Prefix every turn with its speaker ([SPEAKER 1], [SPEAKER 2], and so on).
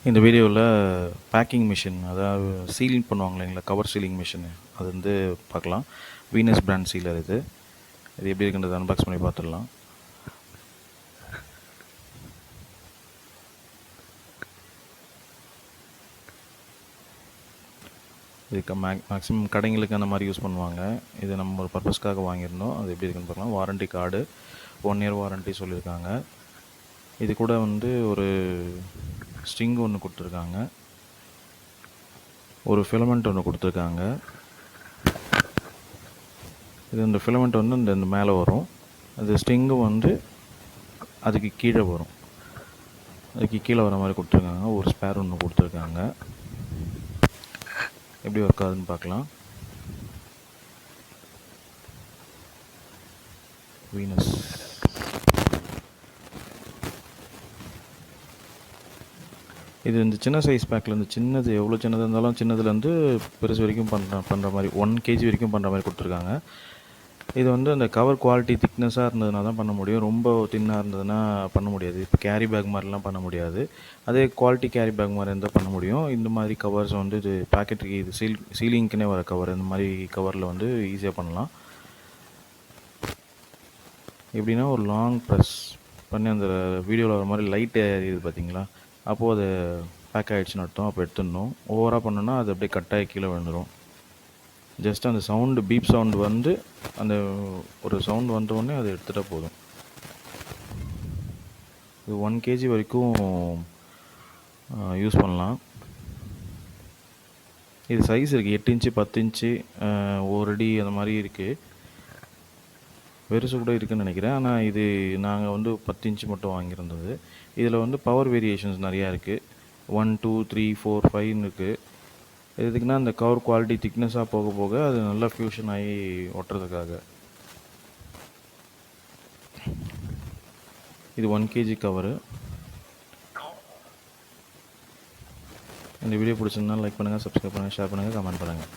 [SPEAKER 1] இந்த வீடியோவில் packing machine, அதாவது சீலிங் பண்ணுவாங்க இல்லைங்களா, கவர் சீலிங் மிஷின், அது வந்து பார்க்கலாம். வீனஸ் பிராண்ட் சீலர் இது எப்படி இருக்குன்றது அன்பாக்ஸ் பண்ணி பார்த்துடலாம். இதுக்கு மேக்ஸிமம் கடைங்களுக்கு அந்த மாதிரி யூஸ் பண்ணுவாங்க. இது நம்ம ஒரு பர்பஸ்க்காக வாங்கியிருந்தோம். அது எப்படி இருக்குன்னு பார்க்கலாம். வாரண்டி கார்டு 1 இயர் வாரண்டி சொல்லியிருக்காங்க. இது கூட வந்து ஒரு ஸ்ட்ரிங் ஒன்று கொடுத்துருக்காங்க, ஒரு ஃபிலமெண்ட் ஒன்று கொடுத்துருக்காங்க. இது இந்த ஃபிலமெண்ட் வந்து இந்த மேலே வரும், அது ஸ்ட்ரிங்கு வந்து அதுக்கு கீழே வரும், அதுக்கு கீழே வர மாதிரி கொடுத்துருக்காங்க. ஒரு ஸ்பேர் ஒன்று கொடுத்துருக்காங்க. எப்படி ஒர்க் ஆகுதுன்னு பார்க்கலாம். வீனஸ் இது இந்த சின்ன சைஸ் பேக்கில் இந்த சின்னது எவ்வளோ சின்னதாக இருந்தாலும் சின்னதுலேருந்து பெருசு வரைக்கும் பண்ணுற மாதிரி 1 kg வரைக்கும் பண்ணுற மாதிரி கொடுத்துருக்காங்க. இது வந்து அந்த கவர் குவாலிட்டி திக்னஸாக இருந்ததுனா தான் பண்ண முடியும். ரொம்ப தின்னாக இருந்ததுன்னா பண்ண முடியாது. இப்போ கேரி பேக் மாதிரிலாம் பண்ண முடியாது. அதே குவாலிட்டி கேரி பேக் மாதிரி இருந்தால் பண்ண முடியும். இந்த மாதிரி கவர்ஸ் வந்து இது பேக்கெட்டுக்கு, இது சீலிங்க்குனே வர கவர், இந்த மாதிரி கவரில் வந்து ஈஸியாக பண்ணலாம். எப்படின்னா ஒரு லாங் ப்ரெஸ் பண்ணி அந்த வீடியோவில் வர மாதிரி லைட் எரியுது பார்த்தீங்களா, அப்போது அது பேக் ஆகிடுச்சுன்னு அர்த்தம். அப்போ எடுத்துடணும். ஓவராக பண்ணோன்னா அது அப்படியே கட்டாகி கீழே விழுந்துடும். ஜஸ்ட் அந்த சவுண்டு, பீப் சவுண்டு வந்து அந்த ஒரு சவுண்டு வந்தோடனே அதை எடுத்துகிட்டா போதும். இது 1 kg வரைக்கும் யூஸ் பண்ணலாம். இது சைஸ் இருக்குது, 8 இன்ச்சு 10 இன்ச்சு 1 அடி அந்த மாதிரி இருக்குது. பெருசு கூட இருக்குதுன்னு நினைக்கிறேன். ஆனால் இது நாங்கள் வந்து 10 இன்ச்சு மட்டும் வாங்கியிருந்தது. இதில் வந்து பவர் வேரியேஷன்ஸ் நிறையா இருக்குது. 1 2 3 4 5 இருக்குது. எதுக்குன்னா அந்த கவர் குவாலிட்டி திக்னஸாக போக போக அது நல்லா ஃபியூஷன் ஆகி ஒட்டுறதுக்காக. இது 1 kg கவரு. இந்த வீடியோ பிடிச்சிருந்தா லைக் பண்ணுங்கள், சப்ஸ்கிரைப் பண்ணுங்கள், ஷேர் பண்ணுங்கள், கமெண்ட் பண்ணுங்கள்.